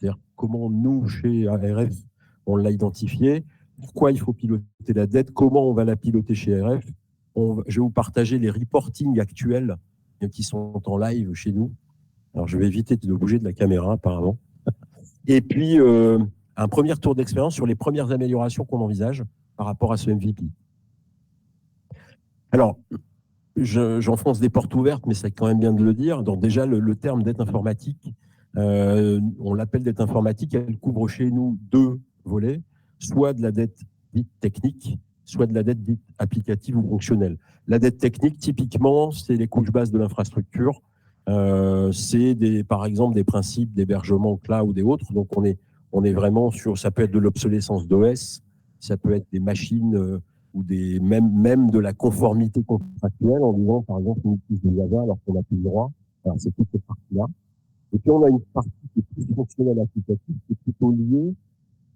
c'est-à-dire comment nous, chez ARF, on l'a identifié, pourquoi il faut piloter la dette, comment on va la piloter chez ARF. Je vais vous partager les reportings actuels qui sont en live chez nous. Alors, je vais éviter de bouger de la caméra, apparemment. Et puis, un premier tour d'expérience sur les premières améliorations qu'on envisage par rapport à ce MVP. Alors, j'enfonce des portes ouvertes, mais c'est quand même bien de le dire. Donc déjà, le terme dette informatique, on l'appelle dette informatique, elle couvre chez nous deux volets, soit de la dette dite technique, soit de la dette dite applicative ou fonctionnelle. La dette technique, typiquement, c'est les couches basses de l'infrastructure, c'est par exemple des principes d'hébergement cloud et autres. Donc on est vraiment sur, ça peut être de l'obsolescence d'OS, ça peut être des machines ou même de la conformité contractuelle en disant, par exemple, une utilise de Java alors qu'on n'a plus le droit. Alors, c'est toute cette partie-là. Et puis, on a une partie qui est plus fonctionnelle applicative, qui est plutôt liée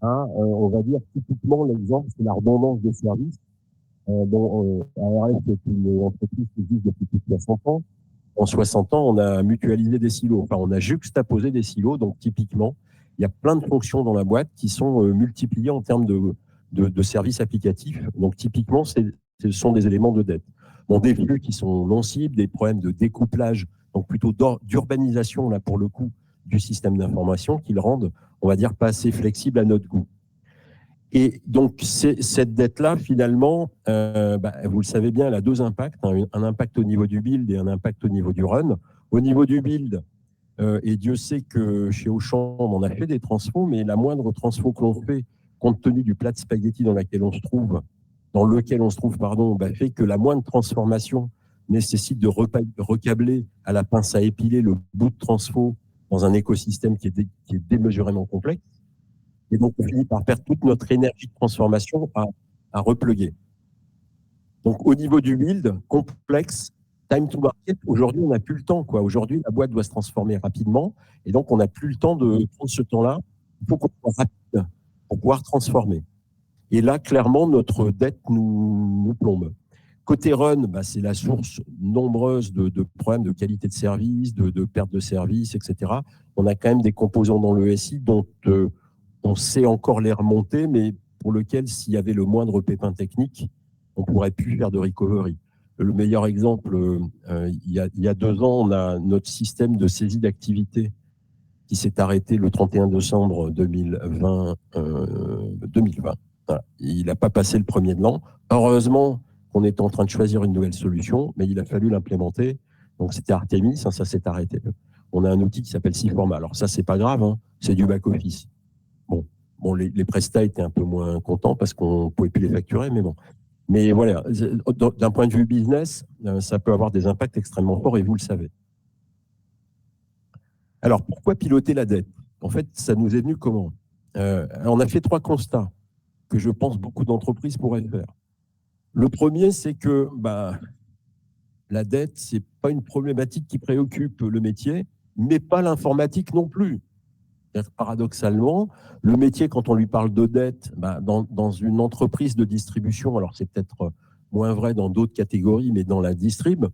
à, on va dire, typiquement, l'exemple, c'est la redondance des services. ARF est une entreprise qui existe depuis plus de 60 ans. En 60 ans, on a mutualisé des silos. Enfin, on a juxtaposé des silos. Donc, typiquement, il y a plein de fonctions dans la boîte qui sont multipliées en termes de services applicatifs. Donc, typiquement, ce sont des éléments de dette. Bon, des flux qui sont non cibles, des problèmes de découplage, donc plutôt d'urbanisation, là, pour le coup, du système d'information qui le rendent, on va dire, pas assez flexible à notre goût. Et donc, cette dette-là, finalement, vous le savez bien, elle a deux impacts, hein, un impact au niveau du build et un impact au niveau du run. Au niveau du build, et Dieu sait que chez Auchan, on a fait des transfos, mais la moindre transfo que l'on fait, compte tenu du plat de spaghetti dans lequel on se trouve, fait que la moindre transformation nécessite de recabler à la pince à épiler le bout de transfo dans un écosystème qui est démesurément complexe. Et donc, on finit par perdre toute notre énergie de transformation à repluguer. Donc, au niveau du build, complexe, time to market, aujourd'hui, on n'a plus le temps, quoi. Aujourd'hui, la boîte doit se transformer rapidement. Et donc, on n'a plus le temps de prendre ce temps-là. Il faut qu'on soit rapide pour pouvoir transformer. Et là, clairement, notre dette nous plombe. Côté run, c'est la source nombreuse de problèmes de qualité de service, de perte de service, etc. On a quand même des composants dans le SI dont on sait encore les remonter, mais pour lequel, s'il y avait le moindre pépin technique, on ne pourrait plus faire de recovery. Le meilleur exemple, il y a 2 ans, on a notre système de saisie d'activité qui s'est arrêté le 31 décembre 2020. Voilà. Il n'a pas passé le premier de l'an. Heureusement qu'on est en train de choisir une nouvelle solution, mais il a fallu l'implémenter. Donc, c'était Artemis, ça s'est arrêté. On a un outil qui s'appelle Siforma. Alors, ça, c'est pas grave, hein, c'est du back-office. Bon, les prestats étaient un peu moins contents parce qu'on ne pouvait plus les facturer, mais bon. Mais voilà, d'un point de vue business, ça peut avoir des impacts extrêmement forts et vous le savez. Alors, pourquoi piloter la dette? En fait, ça nous est venu comment? On a fait 3 constats que je pense beaucoup d'entreprises pourraient faire. Le premier, c'est que la dette, ce n'est pas une problématique qui préoccupe le métier, mais pas l'informatique non plus. Paradoxalement, le métier, quand on lui parle de dette, dans une entreprise de distribution, alors c'est peut-être moins vrai dans d'autres catégories, mais dans la distrib,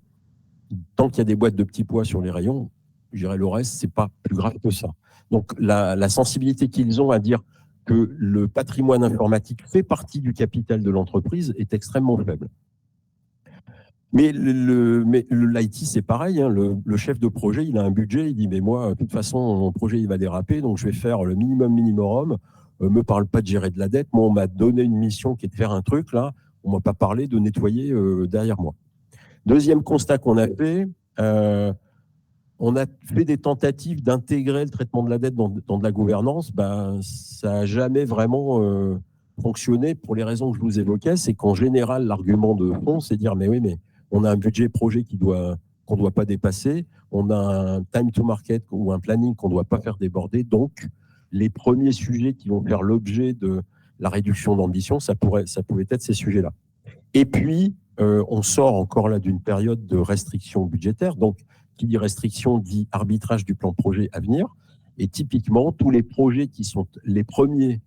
tant qu'il y a des boîtes de petits pois sur les rayons, je dirais le reste, c'est pas plus grave que ça. Donc la sensibilité qu'ils ont à dire que le patrimoine informatique fait partie du capital de l'entreprise est extrêmement faible. Mais l'IT, c'est pareil. Hein, le chef de projet, il a un budget, il dit, mais moi, de toute façon, mon projet, il va déraper, donc je vais faire le minimum. Me parle pas de gérer de la dette. Moi, on m'a donné une mission qui est de faire un truc, là. On m'a pas parlé de nettoyer derrière moi. Deuxième constat qu'on a fait, on a fait des tentatives d'intégrer le traitement de la dette dans de la gouvernance. Ça n'a jamais vraiment fonctionné pour les raisons que je vous évoquais. C'est qu'en général, l'argument de fond, c'est de dire, mais oui, mais on a un budget projet qu'on ne doit pas dépasser, on a un time to market ou un planning qu'on ne doit pas faire déborder. Donc, les premiers sujets qui vont faire l'objet de la réduction d'ambition, ça pouvait être ces sujets-là. Et puis, on sort encore là d'une période de restriction budgétaire. Donc, qui dit restriction dit arbitrage du plan projet à venir. Et typiquement, tous les projets qui sont les premiers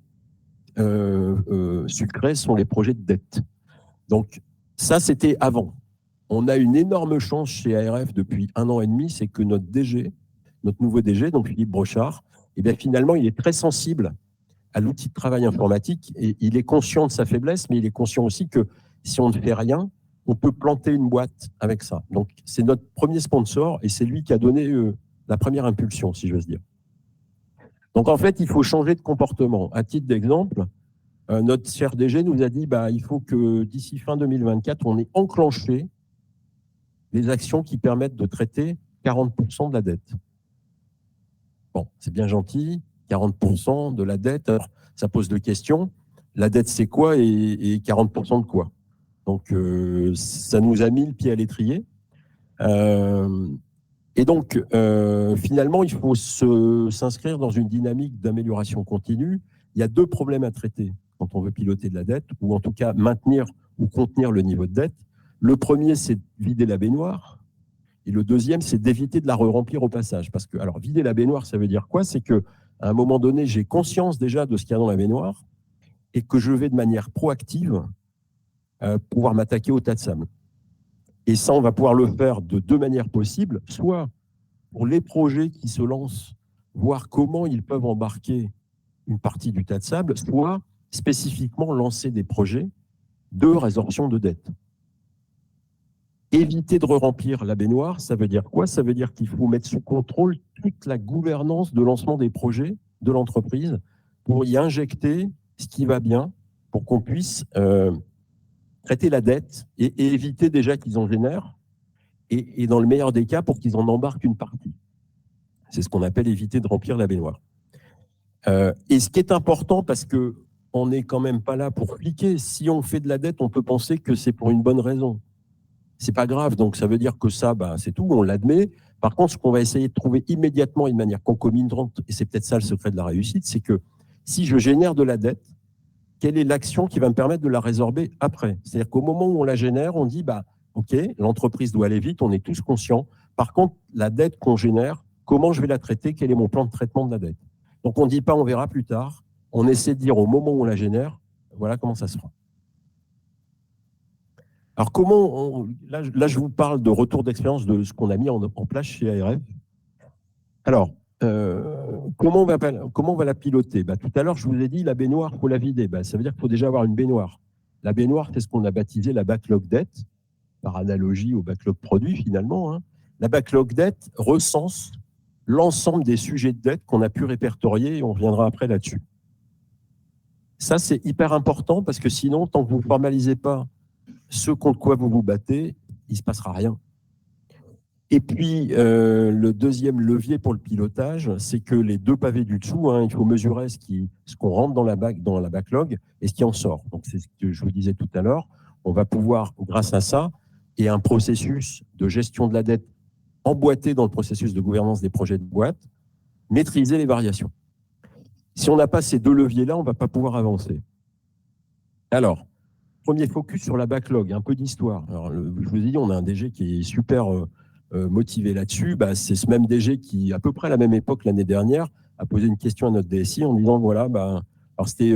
sucrés sont les projets de dette. Donc, ça, c'était avant. On a une énorme chance chez ARF depuis 1 an et demi, c'est que notre DG, notre nouveau DG, donc Philippe Brochard, et bien finalement, il est très sensible à l'outil de travail informatique et il est conscient de sa faiblesse, mais il est conscient aussi que si on ne fait rien, on peut planter une boîte avec ça. Donc, c'est notre premier sponsor et c'est lui qui a donné la première impulsion, si j'ose dire. Donc, en fait, il faut changer de comportement. À titre d'exemple, notre cher DG nous a dit il faut que d'ici fin 2024, on ait enclenché les actions qui permettent de traiter 40% de la dette. Bon, c'est bien gentil, 40% de la dette, alors, ça pose deux questions. La dette, c'est quoi et 40% de quoi? Donc, ça nous a mis le pied à l'étrier. Et donc, finalement, il faut s'inscrire dans une dynamique d'amélioration continue. Il y a deux problèmes à traiter quand on veut piloter de la dette, ou en tout cas maintenir ou contenir le niveau de dette. Le premier, c'est de vider la baignoire. Et le deuxième, c'est d'éviter de la re-remplir au passage. Parce que, alors, vider la baignoire, ça veut dire quoi? C'est qu'à un moment donné, j'ai conscience déjà de ce qu'il y a dans la baignoire et que je vais de manière proactive pouvoir m'attaquer au tas de sable. Et ça, on va pouvoir le faire de deux manières possibles, soit pour les projets qui se lancent, voir comment ils peuvent embarquer une partie du tas de sable, soit spécifiquement lancer des projets de résorption de dette. Éviter de remplir la baignoire, ça veut dire quoi? Ça veut dire qu'il faut mettre sous contrôle toute la gouvernance de lancement des projets de l'entreprise pour y injecter ce qui va bien, pour qu'on puisse traiter la dette et éviter déjà qu'ils en génèrent, et dans le meilleur des cas, pour qu'ils en embarquent une partie. C'est ce qu'on appelle éviter de remplir la baignoire. Et ce qui est important, parce qu'on n'est quand même pas là pour cliquer, si on fait de la dette, on peut penser que c'est pour une bonne raison. C'est pas grave, donc ça veut dire que ça, c'est tout, on l'admet. Par contre, ce qu'on va essayer de trouver immédiatement et de manière concomitante, et c'est peut-être ça le secret de la réussite, c'est que si je génère de la dette, quelle est l'action qui va me permettre de la résorber après? C'est-à-dire qu'au moment où on la génère, on dit, OK, l'entreprise doit aller vite, on est tous conscients. Par contre, la dette qu'on génère, comment je vais la traiter? Quel est mon plan de traitement de la dette? Donc, on ne dit pas, on verra plus tard. On essaie de dire au moment où on la génère, voilà comment ça se fera. Alors, là, je vous parle de retour d'expérience de ce qu'on a mis en place chez ARF. Alors, comment on va la piloter? Tout à l'heure, je vous ai dit, la baignoire, il faut la vider. Ça veut dire qu'il faut déjà avoir une baignoire. La baignoire, c'est ce qu'on a baptisé la backlog dette, par analogie au backlog produit finalement. La backlog dette recense l'ensemble des sujets de dette qu'on a pu répertorier, et on reviendra après là-dessus. Ça, c'est hyper important parce que sinon, tant que vous ne formalisez pas ce contre quoi vous vous battez, il ne se passera rien. Et puis, le deuxième levier pour le pilotage, c'est que les deux pavés du dessous, il faut mesurer ce qu'on rentre dans la backlog et ce qui en sort. Donc, c'est ce que je vous disais tout à l'heure. On va pouvoir, grâce à ça, et un processus de gestion de la dette emboîté dans le processus de gouvernance des projets de boîte, maîtriser les variations. Si on n'a pas ces deux leviers-là, on ne va pas pouvoir avancer. Alors, premier focus sur la backlog, un peu d'histoire. Alors, je vous ai dit, on a un DG qui est super motivé là-dessus. C'est ce même DG qui, à peu près à la même époque l'année dernière, a posé une question à notre DSI en disant, voilà, alors c'était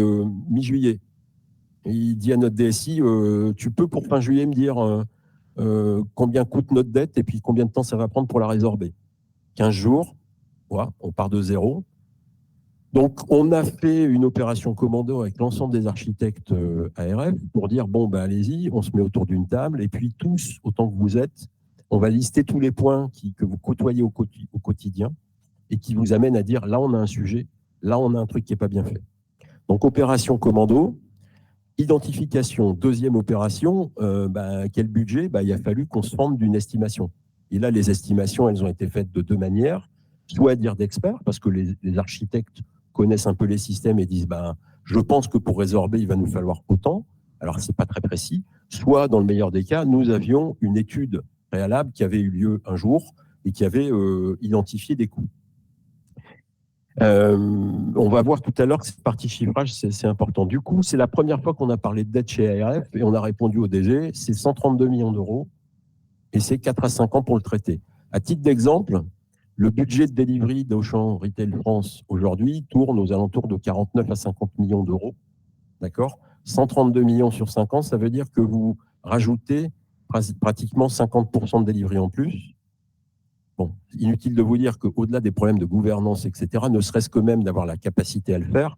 mi-juillet. Il dit à notre DSI, tu peux pour fin juillet me dire combien coûte notre dette et puis combien de temps ça va prendre pour la résorber? 15 jours, voilà, on part de zéro. Donc, on a fait une opération commando avec l'ensemble des architectes ARF pour dire, allez-y, on se met autour d'une table et puis tous, autant que vous êtes, on va lister tous les points que vous côtoyez au quotidien et qui vous amènent à dire, là, on a un sujet, là, on a un truc qui n'est pas bien fait. Donc, opération commando, identification, deuxième opération, quel budget? Il a fallu qu'on se forme d'une estimation. Et là, les estimations, elles ont été faites de deux manières, soit à dire d'experts, parce que les architectes connaissent un peu les systèmes et disent je pense que pour résorber, il va nous falloir autant. Alors, ce n'est pas très précis. Soit, dans le meilleur des cas, nous avions une étude préalable qui avait eu lieu un jour et qui avait identifié des coûts. On va voir tout à l'heure que cette partie chiffrage, c'est important. Du coup, c'est la première fois qu'on a parlé de dette chez ARF et on a répondu au DG, c'est 132 millions d'euros et c'est 4 à 5 ans pour le traiter. À titre d'exemple, le budget de delivery d'Auchan Retail France aujourd'hui tourne aux alentours de 49 à 50 millions d'euros. D'accord ? 132 millions sur 5 ans, ça veut dire que vous rajoutez pratiquement 50% de delivery en plus. Bon, inutile de vous dire qu'au-delà des problèmes de gouvernance, etc., ne serait-ce que même d'avoir la capacité à le faire,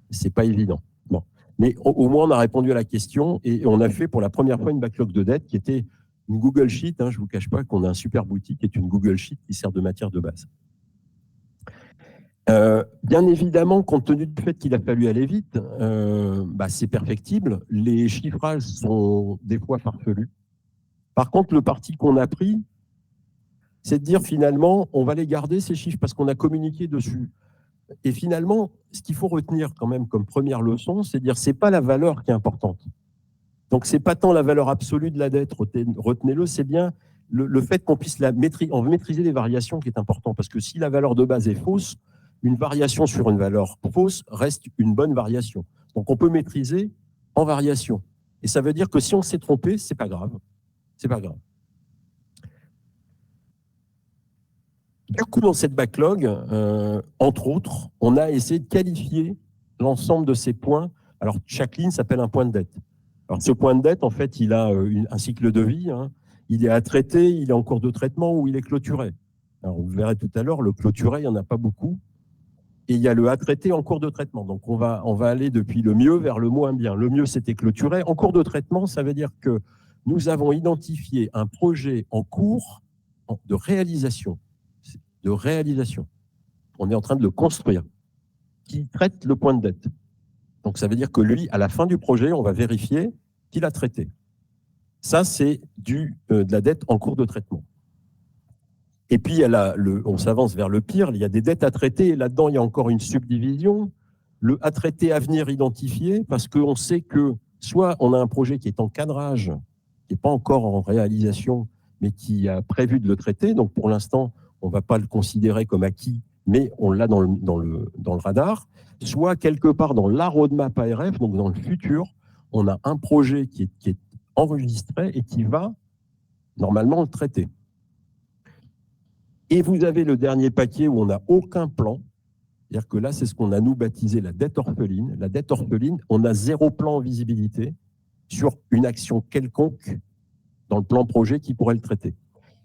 c'est pas évident. Bon. Mais au moins, on a répondu à la question et on a fait pour la première fois une backlog de dette qui était une Google Sheet. Je ne vous cache pas qu'on a un super outil qui est une Google Sheet qui sert de matière de base. Bien évidemment, compte tenu du fait qu'il a fallu aller vite, c'est perfectible. Les chiffrages sont des fois farfelus. Par contre, le parti qu'on a pris, c'est de dire finalement, on va les garder ces chiffres parce qu'on a communiqué dessus. Et finalement, ce qu'il faut retenir quand même comme première leçon, c'est de dire c'est pas la valeur qui est importante. Donc, c'est pas tant la valeur absolue de la dette, retenez-le, c'est bien le fait qu'on puisse maîtriser les variations qui est important. Parce que si la valeur de base est fausse, une variation sur une valeur fausse reste une bonne variation. Donc, on peut maîtriser en variation. Et ça veut dire que si on s'est trompé, c'est pas grave. C'est pas grave. Du coup, dans cette backlog, entre autres, on a essayé de qualifier l'ensemble de ces points. Alors, chaque ligne s'appelle un point de dette. Alors, ce point de dette, en fait, il a un cycle de vie. Il est à traiter, il est en cours de traitement ou il est clôturé. Alors, vous verrez tout à l'heure, le clôturé, il n'y en a pas beaucoup. Et il y a le à traiter en cours de traitement. Donc, on va aller depuis le mieux vers le moins bien. Le mieux, c'était clôturé. En cours de traitement, ça veut dire que nous avons identifié un projet en cours de réalisation. On est en train de le construire, qui traite le point de dette. Donc, ça veut dire que lui, à la fin du projet, on va vérifier qu'il a traité. Ça, c'est de la dette en cours de traitement. Et puis, on s'avance vers le pire, il y a des dettes à traiter, et là-dedans, il y a encore une subdivision, le à traiter à venir identifié, parce qu'on sait que soit on a un projet qui est en cadrage, qui n'est pas encore en réalisation, mais qui a prévu de le traiter, donc pour l'instant, on ne va pas le considérer comme acquis, mais on l'a dans le radar, soit quelque part dans la roadmap ARF, donc dans le futur, on a un projet qui est enregistré et qui va normalement le traiter. Et vous avez le dernier paquet où on n'a aucun plan, c'est-à-dire que là, c'est ce qu'on a nous baptisé la dette orpheline. La dette orpheline, on a 0 plan en visibilité sur une action quelconque dans le plan projet qui pourrait le traiter.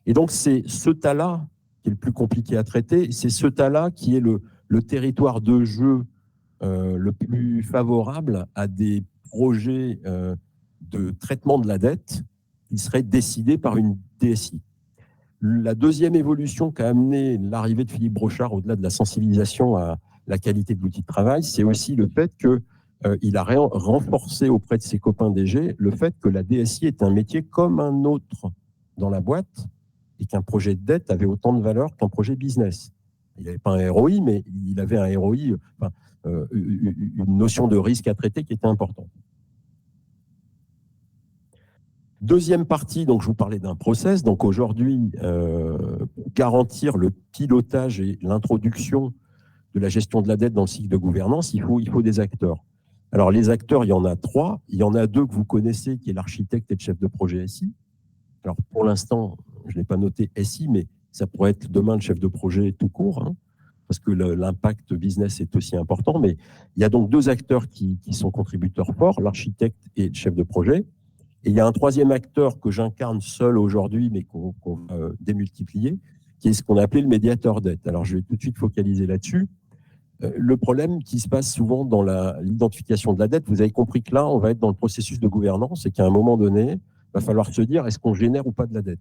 Et donc, c'est ce tas-là qui est le plus compliqué à traiter. C'est ce tas-là qui est le territoire de jeu le plus favorable à des projets de traitement de la dette qui seraient décidés par une DSI. La deuxième évolution qu'a amené l'arrivée de Philippe Brochard, au-delà de la sensibilisation à la qualité de l'outil de travail, c'est aussi le fait qu'il a renforcé auprès de ses copains DG le fait que la DSI est un métier comme un autre dans la boîte et qu'un projet de dette avait autant de valeur qu'un projet business. Il n'avait pas un ROI, mais il avait un ROI, une notion de risque à traiter qui était importante. Deuxième partie, donc je vous parlais d'un process. Donc aujourd'hui, pour garantir le pilotage et l'introduction de la gestion de la dette dans le cycle de gouvernance, il faut des acteurs. Alors les acteurs, il y en a 3. Il y en a 2 que vous connaissez, qui est l'architecte et le chef de projet SI. Alors pour l'instant, je n'ai pas noté SI, mais ça pourrait être demain le chef de projet tout court, parce que l'impact business est aussi important. Mais il y a donc 2 acteurs qui sont contributeurs forts, l'architecte et le chef de projet. Et il y a un troisième acteur que j'incarne seul aujourd'hui, mais qu'on va démultiplier, qui est ce qu'on a appelé le médiateur dette. Alors, je vais tout de suite focaliser là-dessus. Le problème qui se passe souvent dans l'identification de la dette, vous avez compris que là, on va être dans le processus de gouvernance et qu'à un moment donné, il va falloir se dire, est-ce qu'on génère ou pas de la dette ?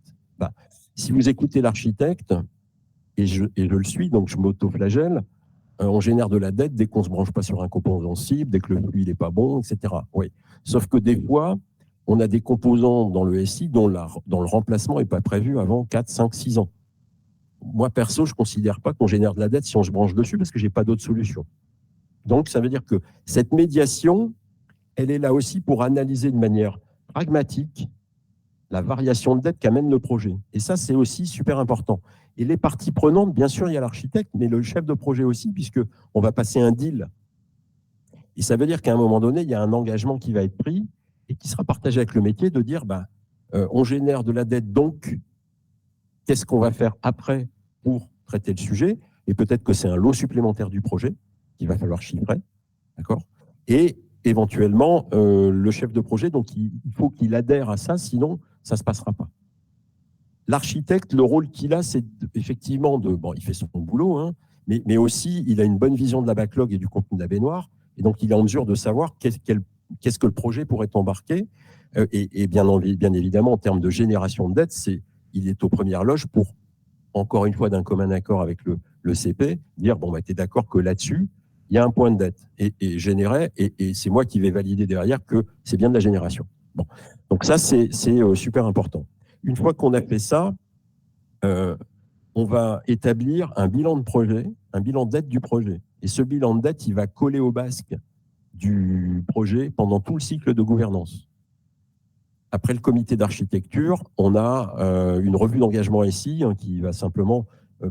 Si vous écoutez l'architecte, et je le suis, donc je m'auto-flagelle, on génère de la dette dès qu'on ne se branche pas sur un composant cible, dès que le flux n'est pas bon, etc. Oui. Sauf que des fois, on a des composants dans le SI dont le remplacement n'est pas prévu avant 4, 5, 6 ans. Moi, perso, je ne considère pas qu'on génère de la dette si on se branche dessus parce que je n'ai pas d'autre solution. Donc, ça veut dire que cette médiation, elle est là aussi pour analyser de manière pragmatique la variation de dette qu'amène le projet. Et ça, c'est aussi super important. Et les parties prenantes, bien sûr, il y a l'architecte, mais le chef de projet aussi, puisqu'on va passer un deal. Et ça veut dire qu'à un moment donné, il y a un engagement qui va être pris et qui sera partagé avec le métier de dire on génère de la dette, donc qu'est-ce qu'on va faire après pour traiter le sujet? Et peut-être que c'est un lot supplémentaire du projet qu'il va falloir chiffrer, d'accord? Et éventuellement, le chef de projet, donc il faut qu'il adhère à ça, sinon ça ne se passera pas. L'architecte, le rôle qu'il a, c'est effectivement bon, il fait son boulot, hein, mais aussi il a une bonne vision de la backlog et du contenu de la baignoire, et donc il est en mesure de savoir qu'est-ce que le projet pourrait embarquer, et bien évidemment en termes de génération de dettes, il est aux premières loges pour, encore une fois d'un commun accord avec le CP, dire bon, tu es d'accord que là-dessus, il y a un point de dette, et générer, et c'est moi qui vais valider derrière que c'est bien de la génération. Bon. Donc ça, c'est super important. Une fois qu'on a fait ça, on va établir un bilan de projet, un bilan de dette du projet. Et ce bilan de dette, il va coller au basque du projet pendant tout le cycle de gouvernance. Après le comité d'architecture, on a une revue d'engagement SI qui va simplement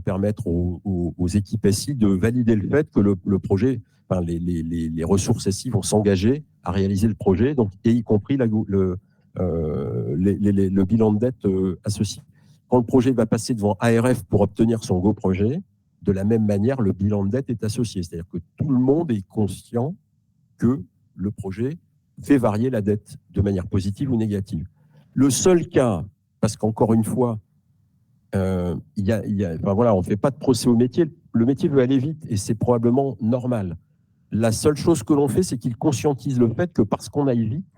permettre aux équipes SI de valider le fait que le projet, enfin, les ressources SI vont s'engager à réaliser le projet, donc, et y compris le bilan de dette associé. Quand le projet va passer devant ARF pour obtenir son go projet, de la même manière, le bilan de dette est associé. C'est-à-dire que tout le monde est conscient que le projet fait varier la dette de manière positive ou négative. Le seul cas, parce qu'encore une fois, on ne fait pas de procès au métier, le métier veut aller vite et c'est probablement normal. La seule chose que l'on fait, c'est qu'il conscientise le fait que parce qu'on aille vite,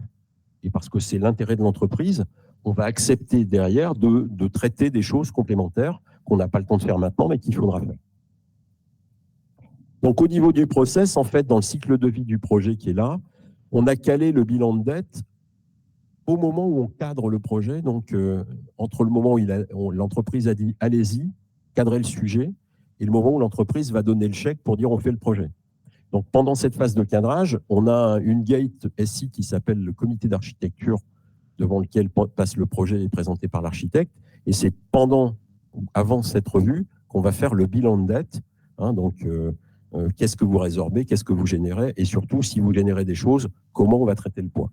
et parce que c'est l'intérêt de l'entreprise, on va accepter derrière de traiter des choses complémentaires qu'on n'a pas le temps de faire maintenant, mais qu'il faudra faire. Donc, au niveau du process, en fait, dans le cycle de vie du projet qui est là, on a calé le bilan de dette au moment où on cadre le projet, donc entre le moment où l'entreprise a dit « allez-y », cadrer le sujet, et le moment où l'entreprise va donner le chèque pour dire « on fait le projet ». Donc, pendant cette phase de cadrage, on a une gate SI qui s'appelle le comité d'architecture devant lequel passe le projet présenté par l'architecte. Et c'est avant cette revue qu'on va faire le bilan de dette. Hein, donc, qu'est-ce que vous résorbez, qu'est-ce que vous générez, et surtout, si vous générez des choses, comment on va traiter le point.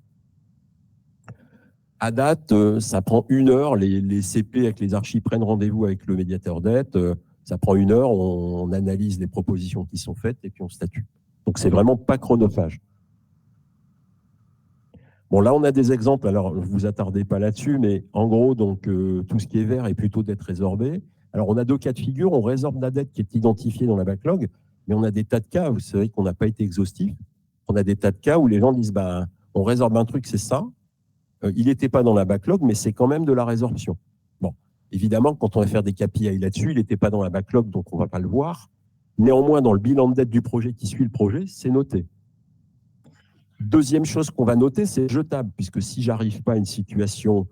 À date, ça prend 1 heure. Les CP avec les archis prennent rendez-vous avec le médiateur dette. Ça prend 1 heure. On analyse les propositions qui sont faites et puis on statue. Donc, c'est vraiment pas chronophage. Bon, là, on a des exemples. Alors, ne vous attardez pas là-dessus, mais en gros, donc, tout ce qui est vert est plutôt d'être résorbé. Alors, on a 2 cas de figure. On résorbe la dette qui est identifiée dans la backlog, mais on a des tas de cas, vous savez qu'on n'a pas été exhaustif. On a des tas de cas où les gens disent, bah, on résorbe un truc, c'est ça. Il n'était pas dans la backlog, mais c'est quand même de la résorption. Bon, évidemment, quand on va faire des KPI là-dessus, il n'était pas dans la backlog, donc on ne va pas le voir. Néanmoins, dans le bilan de dette du projet qui suit le projet, c'est noté. Deuxième chose qu'on va noter, c'est jetable, puisque si je n'arrive pas à une situation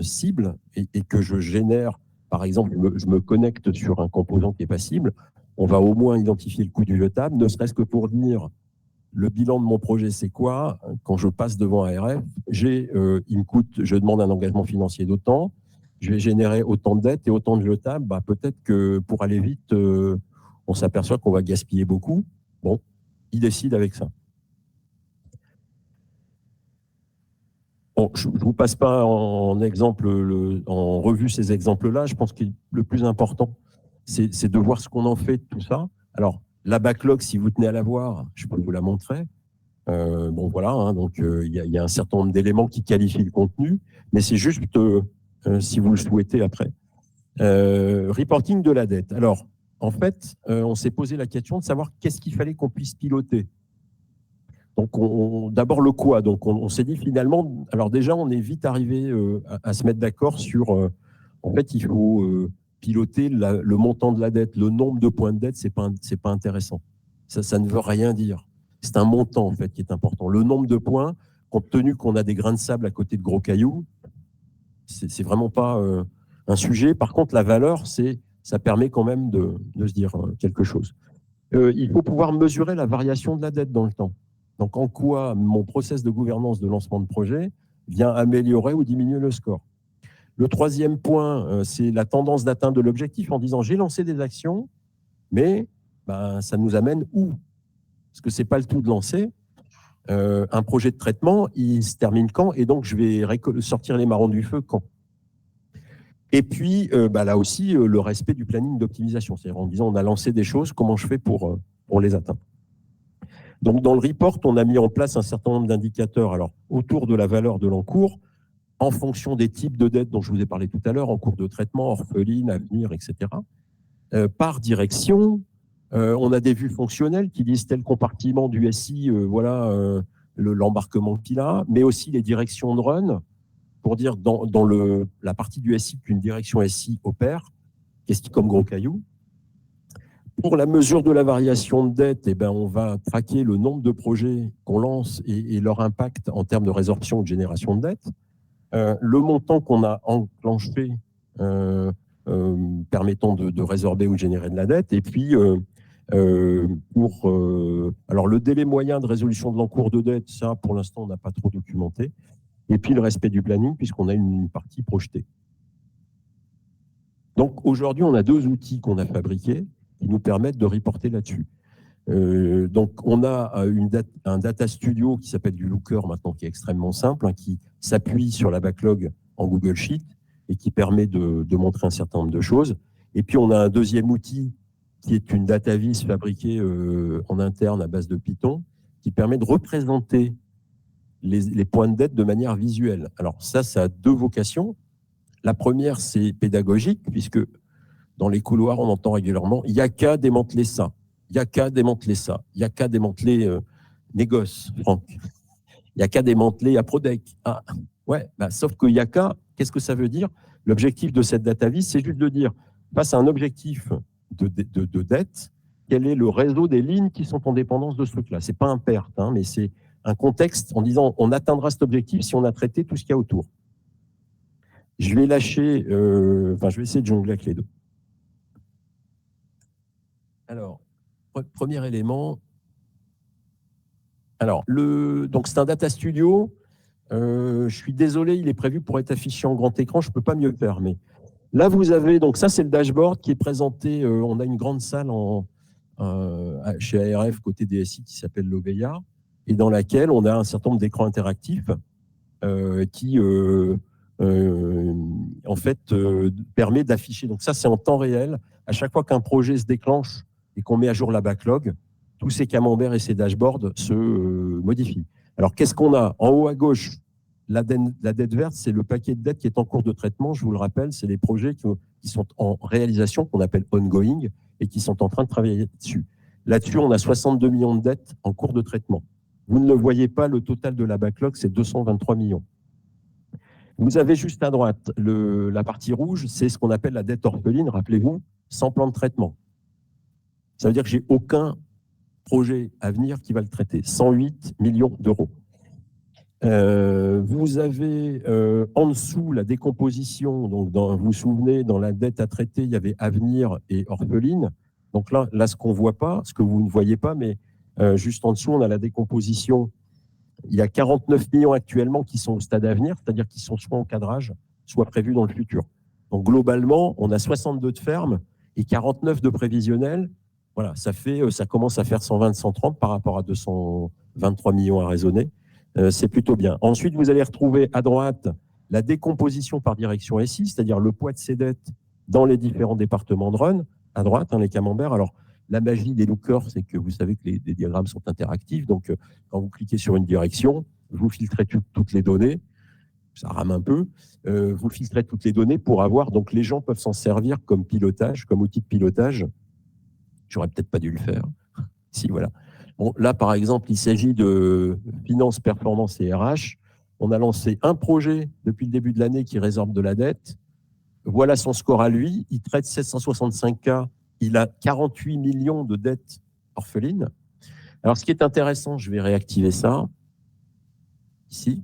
cible et que je génère, par exemple, je me connecte sur un composant qui n'est pas cible, on va au moins identifier le coût du jetable, ne serait-ce que pour dire le bilan de mon projet, c'est quoi? Quand je passe devant ARF, il me coûte, je demande un engagement financier d'autant, je vais générer autant de dettes et autant de jetables. Bah, peut-être que pour aller vite, on s'aperçoit qu'on va gaspiller beaucoup. Bon, il décide avec ça. Bon, je ne vous passe pas en exemple, en revue ces exemples-là. Je pense que le plus important, c'est de voir ce qu'on en fait de tout ça. Alors, la backlog, si vous tenez à la voir, je peux vous la montrer. Bon, voilà, hein, donc il y a un certain nombre d'éléments qui qualifient le contenu, mais c'est juste, si vous le souhaitez après. Reporting de la dette. Alors, en fait, on s'est posé la question de savoir qu'est-ce qu'il fallait qu'on puisse piloter. Donc, d'abord le quoi. Donc, on s'est dit finalement, alors déjà, on est vite arrivé à se mettre d'accord sur, en fait, il faut piloter le montant de la dette. Le nombre de points de dette, c'est pas intéressant. Ça ne veut rien dire. C'est un montant, en fait, qui est important. Le nombre de points, compte tenu qu'on a des grains de sable à côté de gros cailloux, c'est vraiment pas un sujet. Par contre, la valeur, ça permet quand même de se dire quelque chose. Il faut pouvoir mesurer la variation de la dette dans le temps. Donc, en quoi mon process de gouvernance de lancement de projet vient améliorer ou diminuer le score. Le troisième point, c'est la tendance d'atteinte de l'objectif en disant j'ai lancé des actions, mais ben, ça nous amène où? Parce que ce n'est pas le tout de lancer. Un projet de traitement, il se termine quand? Et donc, je vais sortir les marrons du feu quand? Et puis, là aussi, le respect du planning d'optimisation. C'est-à-dire en disant on a lancé des choses, comment je fais pour les atteindre? Donc, dans le report, on a mis en place un certain nombre d'indicateurs. Alors, autour de la valeur de l'encours, en fonction des types de dettes dont je vous ai parlé tout à l'heure, en cours de traitement, orpheline, avenir, etc. Par direction, on a des vues fonctionnelles qui disent tel compartiment du SI, voilà l'embarquement qu'il a, mais aussi les directions de run, pour dire dans la partie du SI qu'une direction SI opère, qu'est-ce qui comme gros caillou. Pour la mesure de la variation de dette, eh ben, on va traquer le nombre de projets qu'on lance et leur impact en termes de résorption ou de génération de dette. Le montant qu'on a enclenché permettant de résorber ou de générer de la dette. Et puis, alors le délai moyen de résolution de l'encours de dette, ça, pour l'instant, on n'a pas trop documenté. Et puis, le respect du planning, puisqu'on a une partie projetée. Donc, aujourd'hui, on a 2 outils qu'on a fabriqués qui nous permettent de reporter là-dessus. Donc, on a un data studio qui s'appelle du Looker maintenant, qui est extrêmement simple, hein, qui s'appuie sur la backlog en Google Sheet et qui permet de montrer un certain nombre de choses. Et puis, on a un deuxième outil qui est une data vis fabriquée en interne à base de Python, qui permet de représenter les points de dette de manière visuelle. Alors ça a 2 vocations. La première, c'est pédagogique, puisque dans les couloirs, on entend régulièrement « il n'y a qu'à démanteler ça ». Il n'y a qu'à démanteler ça. Il n'y a qu'à démanteler Négoce, Franck. Il n'y a qu'à démanteler Aprodec. Ah, ouais, bah, sauf qu'il n'y a qu'à, qu'est-ce que ça veut dire? L'objectif de cette data vis, c'est juste de dire, face à un objectif de dette, quel est le réseau des lignes qui sont en dépendance de ce truc-là. Ce n'est pas un PERT, hein, mais c'est un contexte en disant, on atteindra cet objectif si on a traité tout ce qu'il y a autour. Je vais lâcher, je vais essayer de jongler avec les 2. Alors, premier élément. Alors, donc c'est un data studio. Je suis désolé, il est prévu pour être affiché en grand écran. Je ne peux pas mieux faire. Mais là, vous avez, donc ça, c'est le dashboard qui est présenté. On a une grande salle chez ARF côté DSI qui s'appelle l'Oveia et dans laquelle on a un certain nombre d'écrans interactifs qui, en fait, permet d'afficher. Donc ça, c'est en temps réel. À chaque fois qu'un projet se déclenche et qu'on met à jour la backlog, tous ces camemberts et ces dashboards se modifient. Alors, qu'est-ce qu'on a? En haut à gauche, la dette verte, c'est le paquet de dettes qui est en cours de traitement. Je vous le rappelle, c'est les projets qui sont en réalisation, qu'on appelle ongoing, et qui sont en train de travailler dessus. Là-dessus, on a 62 millions de dettes en cours de traitement. Vous ne le voyez pas, le total de la backlog, c'est 223 millions. Vous avez juste à droite, la partie rouge, c'est ce qu'on appelle la dette orpheline, rappelez-vous, sans plan de traitement. Ça veut dire que j'ai aucun projet à venir qui va le traiter. 108 millions d'euros. Vous avez en dessous la décomposition. Donc, vous vous souvenez, dans la dette à traiter, il y avait avenir et orpheline. Donc là ce qu'on ne voit pas, ce que vous ne voyez pas, mais juste en dessous, on a la décomposition. Il y a 49 millions actuellement qui sont au stade à venir, c'est-à-dire qui sont soit en cadrage, soit prévus dans le futur. Donc globalement, on a 62 de ferme et 49 de prévisionnel. Voilà, ça commence à faire 120, 130 par rapport à 223 millions à raisonner. C'est plutôt bien. Ensuite, vous allez retrouver à droite la décomposition par direction SI, c'est-à-dire le poids de ces dettes dans les différents départements de run. À droite, les camemberts. Alors, la magie des lookers, c'est que vous savez que les diagrammes sont interactifs. Donc, quand vous cliquez sur une direction, vous filtrez toutes les données. Ça rame un peu. Vous filtrez toutes les données pour avoir... Donc, les gens peuvent s'en servir comme pilotage, comme outil de pilotage. J'aurais peut-être pas dû le faire. Si, voilà. Bon, là, par exemple, il s'agit de finance, performance et RH. On a lancé un projet depuis le début de l'année qui résorbe de la dette. Voilà son score à lui. Il traite 765 cas. Il a 48 millions de dettes orphelines. Alors, ce qui est intéressant, je vais réactiver ça. Ici.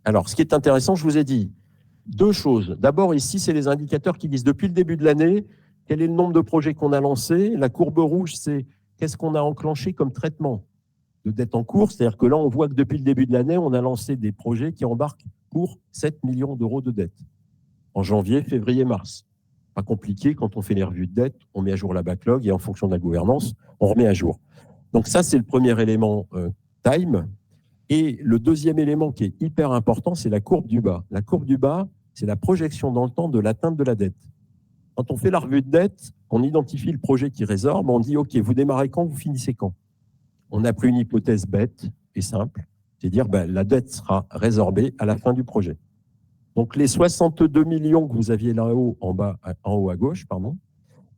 Alors, ce qui est intéressant, je vous ai dit 2 choses. D'abord, ici, c'est les indicateurs qui disent depuis le début de l'année, quel est le nombre de projets qu'on a lancés. La courbe rouge, c'est qu'est-ce qu'on a enclenché comme traitement de dette en cours. C'est-à-dire que là, on voit que depuis le début de l'année, on a lancé des projets qui embarquent pour 7 millions d'euros de dette. En janvier, février, mars. Pas compliqué, quand on fait les revues de dette, on met à jour la backlog et en fonction de la gouvernance, on remet à jour. Donc ça, c'est le premier élément time. Et le deuxième élément qui est hyper important, c'est la courbe du bas. La courbe du bas, c'est la projection dans le temps de l'atteinte de la dette. Quand on fait la revue de dette, on identifie le projet qui résorbe, on dit « Ok, vous démarrez quand, vous finissez quand ?» On n'a plus une hypothèse bête et simple. C'est-à-dire la dette sera résorbée à la fin du projet. Donc les 62 millions que vous aviez là-haut, en haut à gauche, pardon,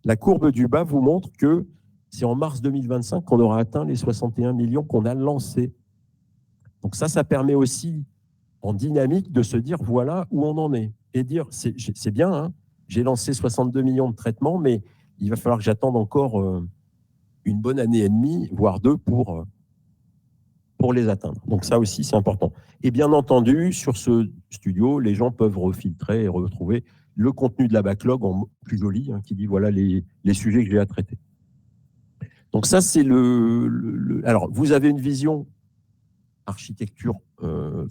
la courbe du bas vous montre que c'est en mars 2025 qu'on aura atteint les 61 millions qu'on a lancés. Donc ça permet aussi en dynamique de se dire voilà où on en est. Et dire c'est bien, hein, j'ai lancé 62 millions de traitements, mais il va falloir que j'attende encore une bonne année et demie, voire deux pour les atteindre. Donc ça aussi, c'est important. Et bien entendu, sur ce studio, les gens peuvent refiltrer et retrouver le contenu de la backlog en plus joli, hein, qui dit voilà les sujets que j'ai à traiter. Donc ça, c'est Alors, vous avez une vision architecture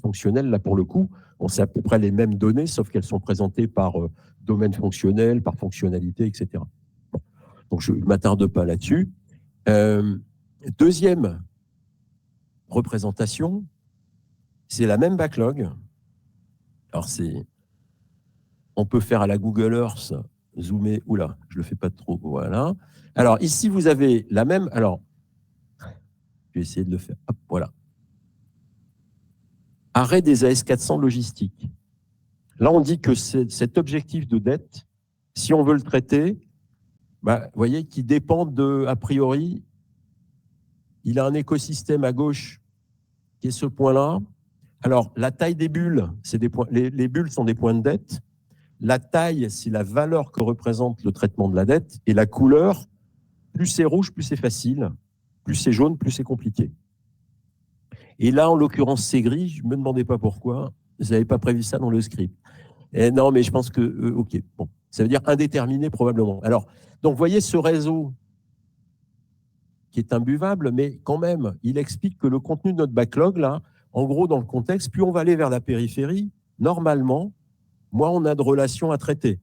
fonctionnelle, là pour le coup. C'est à peu près les mêmes données, sauf qu'elles sont présentées par domaine fonctionnel, par fonctionnalité, etc. Bon. Donc je ne m'attarde pas là-dessus. Deuxième représentation, c'est la même backlog. Alors on peut faire à la Google Earth, zoomer, oula, je le fais pas trop, voilà. Alors ici vous avez la même, alors je vais essayer de le faire, hop, voilà. Arrêt des AS400 logistiques. Là on dit que cet objectif de dette, si on veut le traiter, vous voyez, qui dépend de, a priori, il a un écosystème à gauche qui est ce point-là. Alors, la taille des bulles, les bulles sont des points de dette. La taille, c'est la valeur que représente le traitement de la dette. Et la couleur, plus c'est rouge, plus c'est facile. Plus c'est jaune, plus c'est compliqué. Et là, en l'occurrence, c'est gris. Je ne me demandais pas pourquoi. Vous n'avez pas prévu ça dans le script. Et non, mais je pense que, OK, bon. Ça veut dire indéterminé probablement. Alors, donc, vous voyez ce réseau qui est imbuvable, mais quand même, il explique que le contenu de notre backlog, là, en gros, dans le contexte, plus on va aller vers la périphérie, normalement, moins on a de relations à traiter.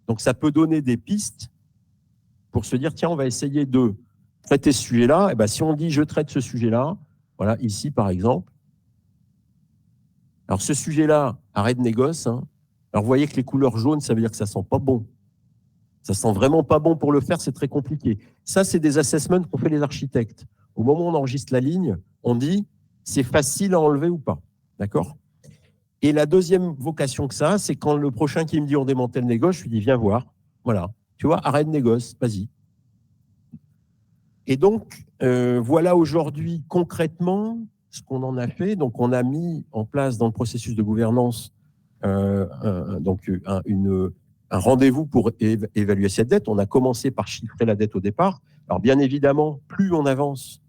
Donc, ça peut donner des pistes pour se dire, tiens, on va essayer de traiter ce sujet-là. Et ben, si on dit, je traite ce sujet-là, voilà, ici, par exemple. Alors, ce sujet-là, arrêt de négoce. Hein. Alors, vous voyez que les couleurs jaunes, ça veut dire que ça sent pas bon. Ça sent vraiment pas bon pour le faire, c'est très compliqué. Ça, c'est des assessments qu'ont fait les architectes. Au moment où on enregistre la ligne, on dit, c'est facile à enlever ou pas. D'accord ? Et la deuxième vocation que ça, c'est quand le prochain qui me dit on démantèle négoce, je lui dis viens voir. Voilà. Tu vois, arrête de négoce, vas-y. Et donc, voilà aujourd'hui concrètement ce qu'on en a fait. Donc, on a mis en place dans le processus de gouvernance un rendez-vous pour évaluer cette dette. On a commencé par chiffrer la dette au départ. Alors, bien évidemment, plus on avance,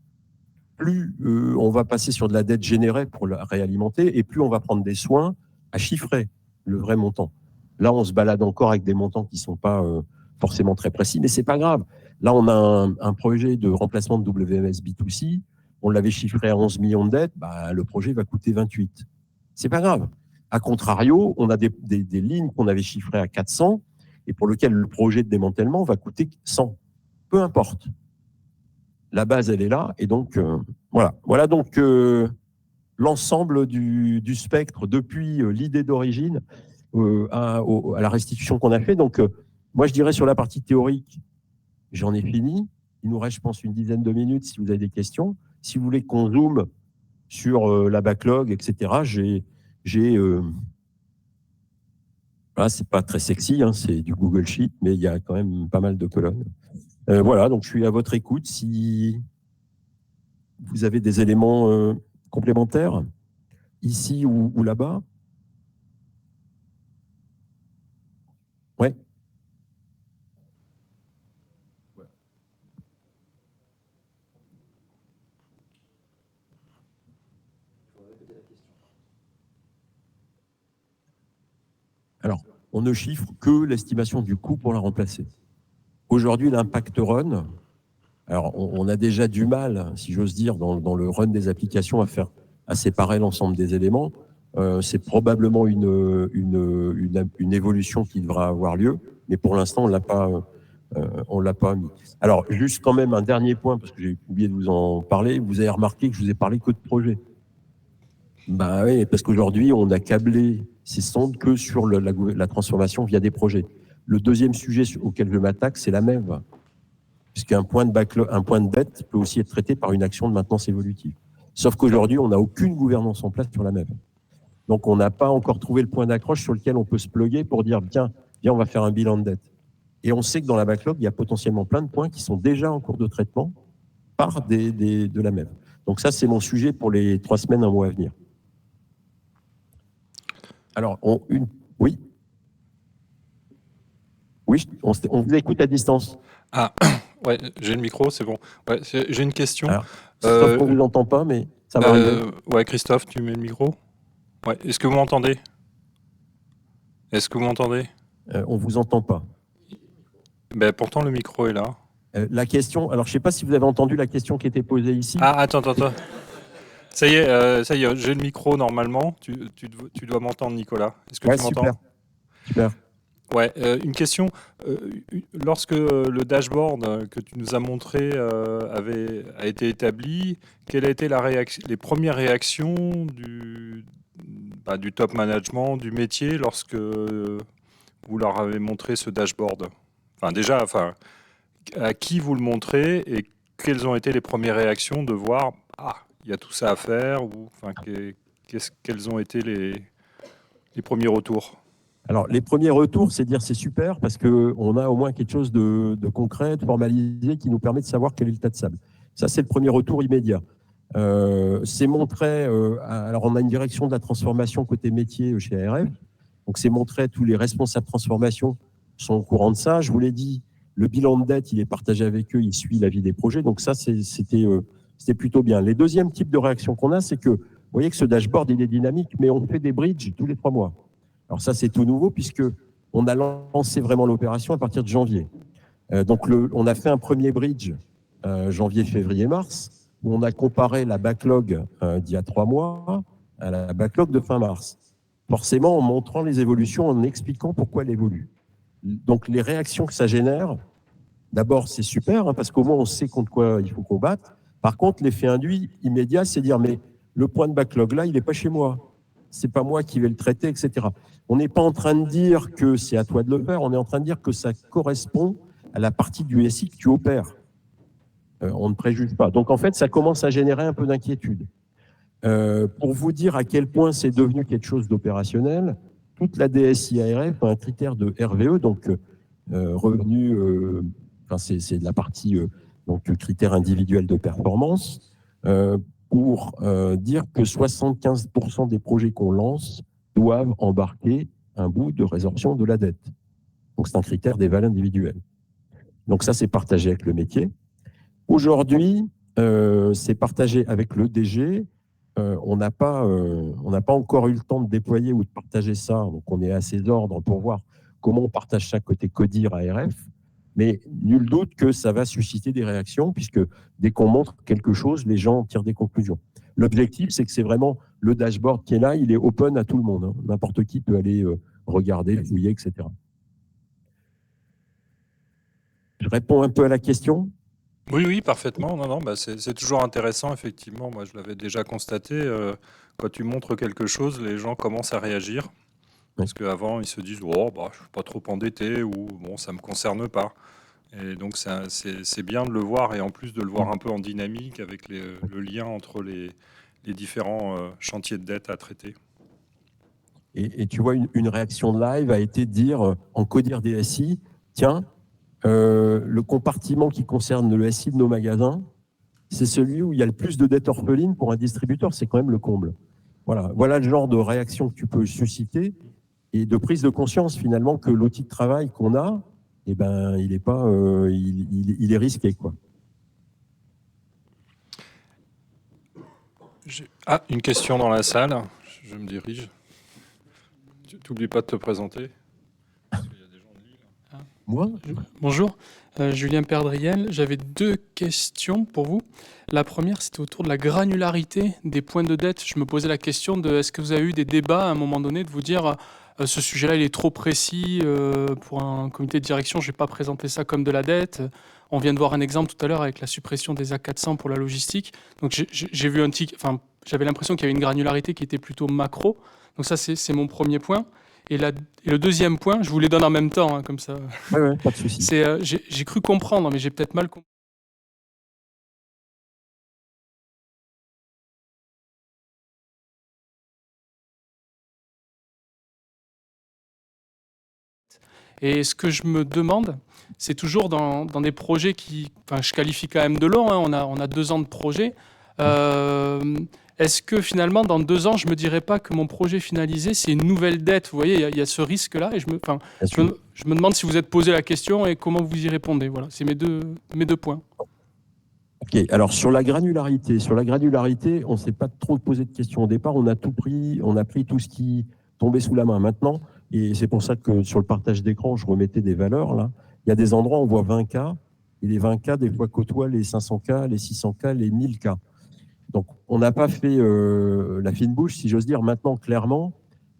plus on va passer sur de la dette générée pour la réalimenter et plus on va prendre des soins à chiffrer le vrai montant. Là, on se balade encore avec des montants qui ne sont pas forcément très précis, mais ce n'est pas grave. Là, on a un projet de remplacement de WMS B2C. On l'avait chiffré à 11 millions de dettes. Le projet va coûter 28. Ce n'est pas grave. A contrario, on a des lignes qu'on avait chiffrées à 400 et pour lesquelles le projet de démantèlement va coûter 100. Peu importe. La base, elle est là. Et donc, voilà. Voilà donc l'ensemble du spectre depuis l'idée d'origine à la restitution qu'on a fait. Donc, moi, je dirais sur la partie théorique, j'en ai fini. Il nous reste, je pense, une dizaine de minutes si vous avez des questions. Si vous voulez qu'on zoome sur la backlog, etc., voilà, c'est pas très sexy, hein, c'est du Google Sheet, mais il y a quand même pas mal de colonnes. Voilà, donc je suis à votre écoute. Si vous avez des éléments complémentaires, ici ou là-bas. Ouais. Alors, on ne chiffre que l'estimation du coût pour la remplacer. Aujourd'hui, l'impact run, alors on a déjà du mal, si j'ose dire, dans le run des applications à séparer l'ensemble des éléments. C'est probablement une évolution qui devra avoir lieu, mais pour l'instant, on ne l'a pas mis. Alors, juste quand même un dernier point, parce que j'ai oublié de vous en parler. Vous avez remarqué que je vous ai parlé que de projet. Oui, parce qu'aujourd'hui, on a câblé ces sondes que sur la transformation via des projets. Le deuxième sujet auquel je m'attaque, c'est la MEV. Puisqu'un point de dette peut aussi être traité par une action de maintenance évolutive. Sauf qu'aujourd'hui, on n'a aucune gouvernance en place sur la MEV. Donc, on n'a pas encore trouvé le point d'accroche sur lequel on peut se plugger pour dire, tiens, on va faire un bilan de dette. Et on sait que dans la backlog, il y a potentiellement plein de points qui sont déjà en cours de traitement par de la MEV. Donc ça, c'est mon sujet pour les 3 semaines, un mois à venir. Alors, oui. Oui, on vous écoute à distance. Ah, ouais, j'ai le micro, c'est bon. Ouais, j'ai une question. Alors, sauf qu'on ne vous entend pas, mais ça va arriver. Ouais, Christophe, tu mets le micro? Ouais, est-ce que vous m'entendez? Est-ce que vous m'entendez? On ne vous entend pas. Ben, pourtant, le micro est là. La question, alors je ne sais pas si vous avez entendu la question qui était posée ici. Ah, attends. Ça y est, j'ai le micro normalement. Tu dois m'entendre, Nicolas. Est-ce que tu m'entends? Super. Ouais, une question. Lorsque le dashboard que tu nous as montré a été établi, quelle a été les premières réactions du top management, du métier, lorsque vous leur avez montré ce dashboard? Enfin, à qui vous le montrez et quelles ont été les premières réactions de voir, ah, il y a tout ça à faire, ou enfin, quels ont été les premiers retours? Alors, les premiers retours, c'est dire c'est super parce qu'on a au moins quelque chose de concret, de formalisé qui nous permet de savoir quel est le tas de sable. Ça, c'est le premier retour immédiat. C'est montré, alors on a une direction de la transformation côté métier chez ARF, donc c'est montré, tous les responsables de transformation sont au courant de ça. Je vous l'ai dit, le bilan de dette, il est partagé avec eux, il suit la vie des projets, donc ça, c'était plutôt bien. Les deuxièmes types de réactions qu'on a, c'est que, vous voyez que ce dashboard, il est dynamique, mais on fait des bridges tous les 3 mois. Alors ça, c'est tout nouveau puisque on a lancé vraiment l'opération à partir de janvier. Donc, on a fait un premier bridge janvier, février, mars, où on a comparé la backlog d'il y a 3 mois à la backlog de fin mars. Forcément, en montrant les évolutions, en expliquant pourquoi elle évolue. Donc, les réactions que ça génère, d'abord, c'est super, parce qu'au moins, on sait contre quoi il faut combattre. Par contre, l'effet induit immédiat, c'est dire, mais le point de backlog là, il n'est pas chez moi. C'est pas moi qui vais le traiter, etc. On n'est pas en train de dire que c'est à toi de le faire, on est en train de dire que ça correspond à la partie du SI que tu opères. On ne préjuge pas. Donc en fait, ça commence à générer un peu d'inquiétude. Pour vous dire à quel point c'est devenu quelque chose d'opérationnel, toute la DSI ARF a un critère de RVE, donc revenu, c'est de la partie donc critère individuel de performance, pour dire que 75% des projets qu'on lance doivent embarquer un bout de résorption de la dette. Donc, c'est un critère d'éval individuel. Donc, ça, c'est partagé avec le métier. Aujourd'hui, c'est partagé avec le DG. On n'a pas encore eu le temps de déployer ou de partager ça. Donc, on est à ses ordres pour voir comment on partage ça côté CODIR, ARF. Mais nul doute que ça va susciter des réactions, puisque dès qu'on montre quelque chose, les gens tirent des conclusions. L'objectif, c'est que c'est vraiment le dashboard qui est là, il est open à tout le monde. Hein. N'importe qui peut aller regarder, fouiller, etc. Je réponds un peu à la question? Oui, parfaitement. Non, bah c'est toujours intéressant, effectivement. Moi, je l'avais déjà constaté. Quand tu montres quelque chose, les gens commencent à réagir. Parce qu'avant, ils se disent, oh, bah, je ne suis pas trop endetté, ou bon, ça ne me concerne pas. Et donc, c'est bien de le voir, et en plus de le voir un peu en dynamique avec le lien entre les différents chantiers de dette à traiter. Et tu vois, une réaction de live a été de dire, en CODIR DSI, tiens, le compartiment qui concerne le SI de nos magasins, c'est celui où il y a le plus de dettes orphelines pour un distributeur, c'est quand même le comble. Voilà le genre de réaction que tu peux susciter et de prise de conscience finalement que l'outil de travail qu'on a, eh ben, il est risqué, quoi. Ah, une question dans la salle. Je me dirige. Tu n'oublies pas de te présenter. Moi? Bonjour, Julien Perdriel. J'avais 2 questions pour vous. La première, c'était autour de la granularité des points de dette. Je me posais la question de est-ce que vous avez eu des débats à un moment donné de vous dire ce sujet-là, il est trop précis pour un comité de direction, je ne vais pas présenter ça comme de la dette. On vient de voir un exemple tout à l'heure avec la suppression des A400 pour la logistique. Donc j'ai vu j'avais l'impression qu'il y avait une granularité qui était plutôt macro. Donc ça, c'est mon premier point. Et le deuxième point, je vous les donne en même temps, hein, comme ça. Ouais, pas de souci. C'est, j'ai cru comprendre, mais j'ai peut-être mal compris. Et ce que je me demande, c'est toujours dans des projets qui, enfin, je qualifie quand même de long, hein, on a 2 ans de projet. Est-ce que finalement, dans 2 ans, je me dirais pas que mon projet finalisé, c'est une nouvelle dette? Vous voyez, il y a ce risque-là. Et je me demande si vous êtes posé la question et comment vous y répondez. Voilà, c'est mes deux points. Ok, alors sur la granularité, on ne s'est pas trop posé de questions. Au départ, on a pris tout ce qui tombait sous la main. Maintenant, et c'est pour ça que sur le partage d'écran, je remettais des valeurs là. Il y a des endroits où on voit 20 cas, et les 20 cas, des fois, côtoient les 500 cas, les 600 cas, les 1000 cas. Donc, on n'a pas fait la fine bouche, si j'ose dire. Maintenant, clairement,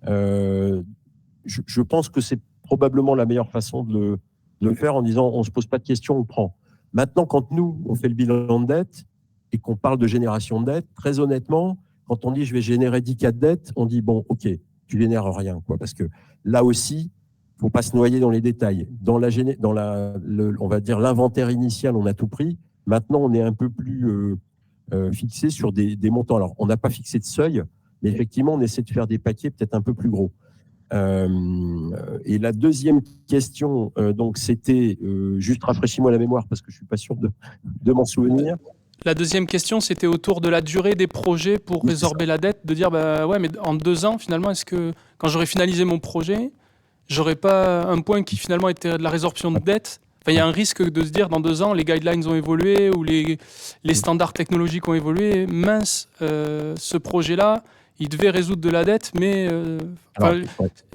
je pense que c'est probablement la meilleure façon de le faire en disant on ne se pose pas de questions, on prend. Maintenant, quand nous, on fait le bilan de dette et qu'on parle de génération de dette, très honnêtement, quand on dit je vais générer 10 cas de dette, on dit bon, ok, tu génères rien, quoi, parce que là aussi, il ne faut pas se noyer dans les détails. On va dire l'inventaire initial, on a tout pris. Maintenant, on est un peu plus fixé sur des montants. Alors, on n'a pas fixé de seuil, mais effectivement, on essaie de faire des paquets peut-être un peu plus gros. Et la deuxième question, donc c'était, juste rafraîchis-moi la mémoire parce que je ne suis pas sûr de m'en souvenir. La deuxième question, c'était autour de la durée des projets pour résorber la dette, de dire, bah ouais, mais en 2 ans, finalement, est-ce que quand j'aurai finalisé mon projet, j'aurai pas un point qui finalement était de la résorption de dette? Enfin, il y a un risque de se dire, dans 2 ans, les guidelines ont évolué ou les standards technologiques ont évolué. Mince, ce projet-là, il devait résoudre de la dette, mais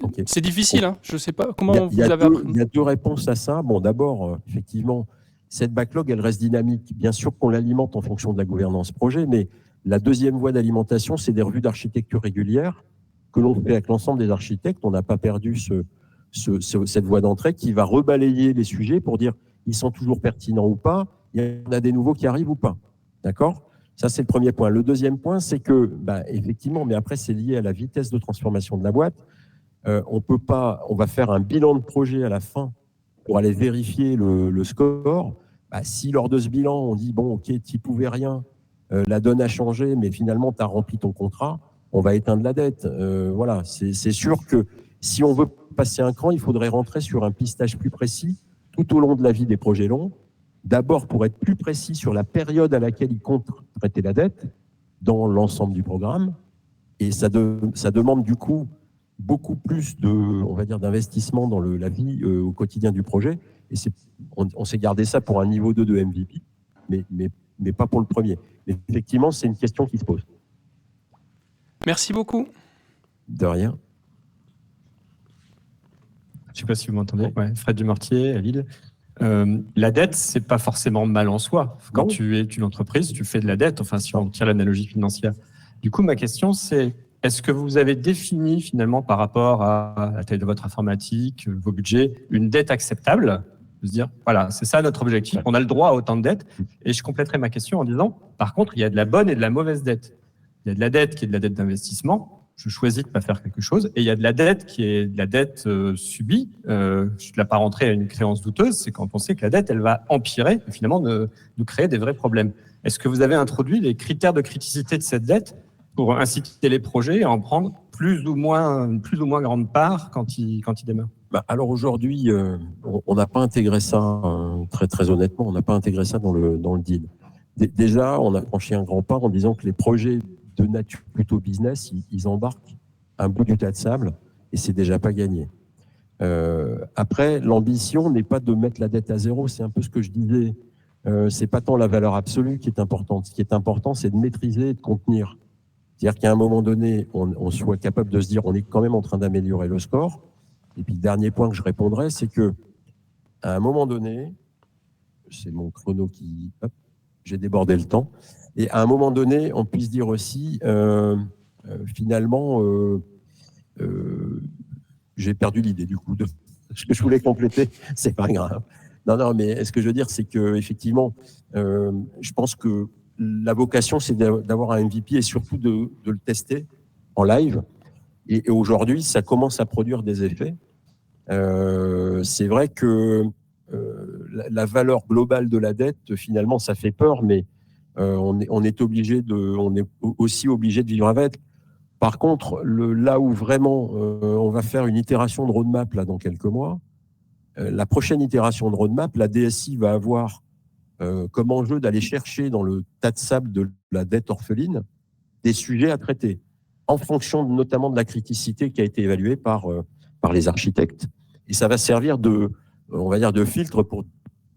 okay. C'est difficile. Hein. Je ne sais pas comment vous avez appris. Il y a 2 réponses à ça. Bon, d'abord, effectivement, cette backlog, elle reste dynamique. Bien sûr qu'on l'alimente en fonction de la gouvernance projet, mais la deuxième voie d'alimentation, c'est des revues d'architecture régulières que l'on fait avec l'ensemble des architectes. On n'a pas perdu cette voie d'entrée qui va rebalayer les sujets pour dire ils sont toujours pertinents ou pas, il y en a des nouveaux qui arrivent ou pas. D'accord ? Ça, c'est le premier point. Le deuxième point, c'est que, effectivement, mais après, c'est lié à la vitesse de transformation de la boîte. On va faire un bilan de projet à la fin pour aller vérifier le score. Si lors de ce bilan, on dit, bon, ok, tu n'y pouvais rien, la donne a changé, mais finalement, tu as rempli ton contrat, on va éteindre la dette. Voilà, c'est sûr que si on veut passer un cran, il faudrait rentrer sur un pistage plus précis tout au long de la vie des projets longs. D'abord, pour être plus précis sur la période à laquelle ils comptent traiter la dette dans l'ensemble du programme. Et ça demande du coup beaucoup plus on va dire, d'investissement dans la vie au quotidien du projet. Et on s'est gardé ça pour un niveau 2 de MVP, mais pas pour le premier. Mais effectivement, c'est une question qui se pose. Merci beaucoup. De rien. Je ne sais pas si vous m'entendez. Ouais, Fred Dumortier, à Lille. La dette, c'est pas forcément mal en soi. Quand tu es une entreprise, tu fais de la dette, enfin, si on tire l'analogie financière. Du coup, ma question, c'est est-ce que vous avez défini finalement par rapport à la taille de votre informatique, vos budgets, une dette acceptable? De se dire, voilà, c'est ça notre objectif, on a le droit à autant de dettes. Et je compléterai ma question en disant, par contre, il y a de la bonne et de la mauvaise dette. Il y a de la dette qui est de la dette d'investissement. Je choisis de ne pas faire quelque chose. Et il y a de la dette qui est de la dette subie. Je ne l'ai pas rentré à une créance douteuse. C'est quand on sait que la dette, elle va empirer et finalement nous créer des vrais problèmes. Est-ce que vous avez introduit les critères de criticité de cette dette pour inciter les projets à en prendre plus ou moins grande part quand ils démarrent? Alors aujourd'hui, on n'a pas intégré ça, très, très honnêtement, on n'a pas intégré ça dans le deal. Déjà, on a franchi un grand pas en disant que les projets de nature plutôt business, ils embarquent un bout du tas de sable et c'est déjà pas gagné. Après, l'ambition n'est pas de mettre la dette à zéro, c'est un peu ce que je disais. C'est pas tant la valeur absolue qui est importante. Ce qui est important, c'est de maîtriser et de contenir. C'est-à-dire qu'à un moment donné, on soit capable de se dire on est quand même en train d'améliorer le score. Et puis le dernier point que je répondrai, c'est que à un moment donné, c'est mon chrono qui... Hop, j'ai débordé le temps. Et à un moment donné, on puisse dire aussi, finalement, j'ai perdu l'idée du coup de ce que je voulais compléter. C'est pas grave. Non, mais ce que je veux dire, c'est que effectivement, je pense que la vocation, c'est d'avoir un MVP et surtout de le tester en live. Et aujourd'hui, ça commence à produire des effets. C'est vrai que la valeur globale de la dette, finalement, ça fait peur, mais on est aussi obligé de vivre avec. Par contre, là où vraiment on va faire une itération de roadmap là, dans quelques mois, la prochaine itération de roadmap, la DSI va avoir comme enjeu d'aller chercher dans le tas de sable de la dette orpheline des sujets à traiter, en fonction notamment de la criticité qui a été évaluée par les architectes. Et ça va servir on va dire, de filtre pour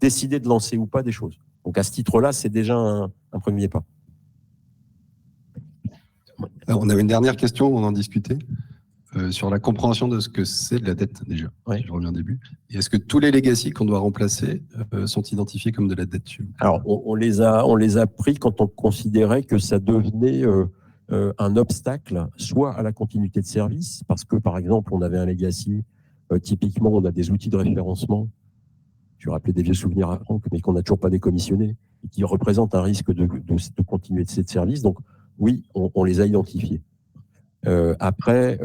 décider de lancer ou pas des choses. Donc à ce titre-là, c'est déjà un premier pas. Alors, on avait une dernière question, on en discutait, sur la compréhension de ce que c'est de la dette déjà. Oui. Si je reviens au début. Et est-ce que tous les legacy qu'on doit remplacer sont identifiés comme de la dette chez vous? Alors, on les a pris quand on considérait que ça devenait un obstacle, soit à la continuité de service, parce que, par exemple, on avait un legacy, typiquement, on a des outils de référencement, je vais rappeler des vieux souvenirs à Franck, mais qu'on n'a toujours pas décommissionnés, et qui représentent un risque de continuité de service. Donc, oui, on les a identifiés. Après,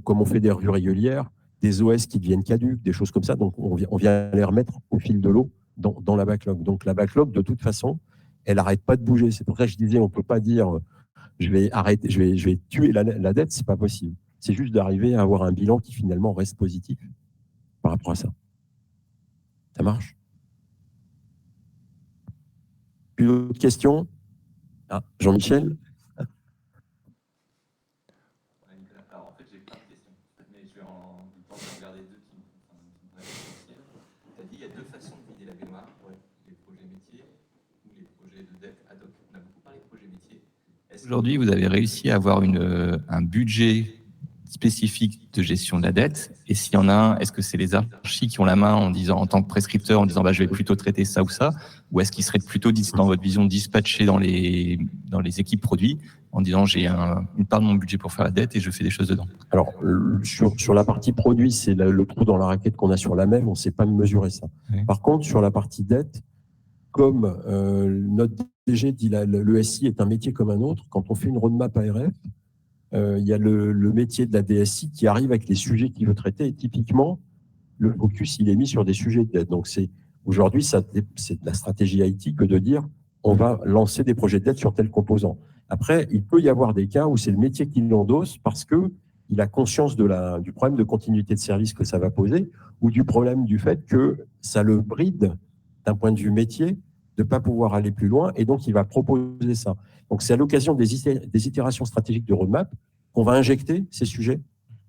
comme on fait des revues régulières, des OS qui deviennent caduques, des choses comme ça, donc on vient les remettre au fil de l'eau dans la backlog. Donc la backlog, de toute façon, elle n'arrête pas de bouger. C'est pour ça que je disais, on ne peut pas dire je vais tuer la dette, c'est pas possible. C'est juste d'arriver à avoir un bilan qui finalement reste positif par rapport à ça. Ça marche? Plus d'autres questions? Ah, Jean-Michel? Alors, en fait, j'ai plein de questions, mais je vais en regarder deux qui m'intéressent. Tu as dit qu'il y a deux façons de vider la baignoire, les projets métiers ou les projets de dette ad hoc. On a beaucoup parlé de projets métiers. Aujourd'hui, vous avez réussi à avoir un budget spécifique de gestion de la dette. Et s'il y en a un, est-ce que c'est les archis qui ont la main en tant que prescripteur, en disant je vais plutôt traiter ça ou ça, ou est-ce qu'ils seraient plutôt, dans votre vision, dispatchés dans les équipes produits, en disant j'ai une part de mon budget pour faire la dette et je fais des choses dedans? Alors, sur la partie produit, c'est le trou dans la raquette qu'on a sur la MEV, on ne sait pas mesurer ça. Oui. Par contre, sur la partie dette, comme notre DG dit, le SI est un métier comme un autre, quand on fait une roadmap ARF, il y a le métier de la DSI qui arrive avec les sujets qu'il veut traiter. Et typiquement, le focus, il est mis sur des sujets de dette. Donc, aujourd'hui, c'est de la stratégie IT que de dire on va lancer des projets de dette sur tel composant. Après, il peut y avoir des cas où c'est le métier qui l'endosse parce qu'il a conscience du problème de continuité de service que ça va poser ou du problème du fait que ça le bride d'un point de vue métier de ne pas pouvoir aller plus loin et donc il va proposer ça. Donc c'est à l'occasion des itérations stratégiques de roadmap qu'on va injecter ces sujets.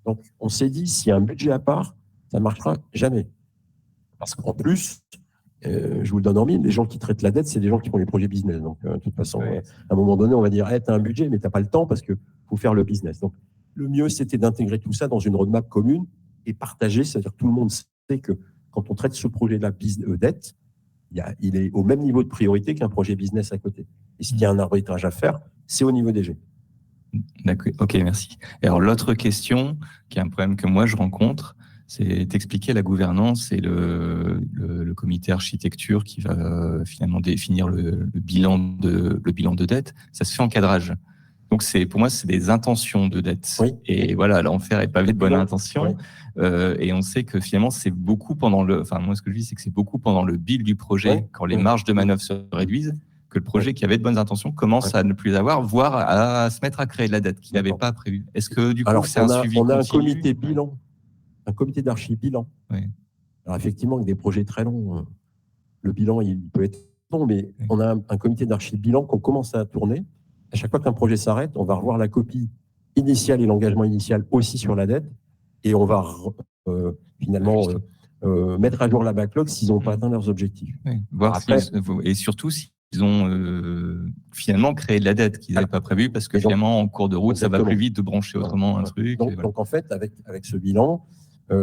Donc on s'est dit, s'il y a un budget à part, ça ne marchera jamais. Parce qu'en plus, je vous le donne en mille, les gens qui traitent la dette, c'est des gens qui font les projets business. Donc de toute façon, à un moment donné, on va dire, tu as un budget, mais tu n'as pas le temps parce qu'il faut faire le business. Donc le mieux, c'était d'intégrer tout ça dans une roadmap commune et partager, c'est-à-dire que tout le monde sait que quand on traite ce projet de la dette, il est au même niveau de priorité qu'un projet business à côté. Et s'il y a un arbitrage à faire, c'est au niveau DG. D'accord, ok, merci. Et alors l'autre question, qui est un problème que moi je rencontre, c'est d'expliquer la gouvernance et le comité architecture qui va finalement définir le bilan de dette. Ça se fait en cadrage. Donc pour moi, c'est des intentions de dette. Oui. Et voilà, l'enfer est pavé de bonnes intentions. Oui. Et on sait que finalement, c'est beaucoup moi, ce que je dis, c'est que c'est beaucoup pendant le build du projet, Oui. quand les marges de manœuvre se réduisent, que le projet qui avait de bonnes intentions commence à ne plus les avoir, voire à se mettre à créer de la dette qu'il n'avait pas prévue. Est-ce que du coup, c'est un suivi on a un continu? comité bilan, un comité d'archi-bilan. Oui. Alors effectivement, avec des projets très longs, le bilan, il peut être long, mais on a un comité d'archi-bilan qu'on commence à tourner. À chaque fois qu'un projet s'arrête, on va revoir la copie initiale et l'engagement initial aussi sur la dette, et on va finalement mettre à jour la backlog s'ils n'ont pas atteint leurs objectifs. Oui. Voir après, et surtout s'ils ont finalement créé de la dette qu'ils n'avaient pas prévu, parce que finalement, en cours de route, ça va plus vite de brancher autrement un truc. Donc en fait, avec ce bilan,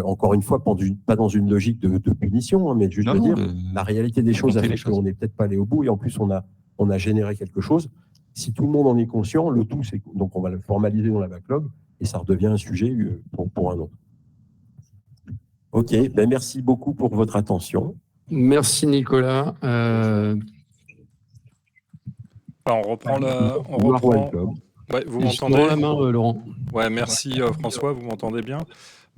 encore une fois, pas dans une logique de punition, mais juste de dire la réalité des choses a fait qu'on n'est peut-être pas allé au bout, et en plus, on a généré quelque chose. Si tout le monde en est conscient, le tout, c'est donc on va le formaliser dans la backlog, et ça redevient un sujet pour un autre. Ok, merci beaucoup pour votre attention. Merci Nicolas. On reprend. Ouais, vous m'entendez? La main, Laurent. Ouais, merci François, vous m'entendez bien?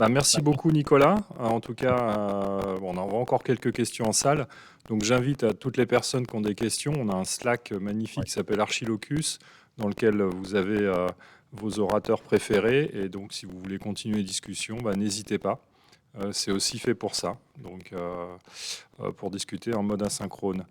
Merci beaucoup Nicolas. En tout cas, on a encore quelques questions en salle. Donc j'invite à toutes les personnes qui ont des questions. On a un Slack magnifique qui s'appelle Archilocus, dans lequel vous avez vos orateurs préférés. Et donc si vous voulez continuer les discussions, n'hésitez pas. C'est aussi fait pour ça, donc pour discuter en mode asynchrone.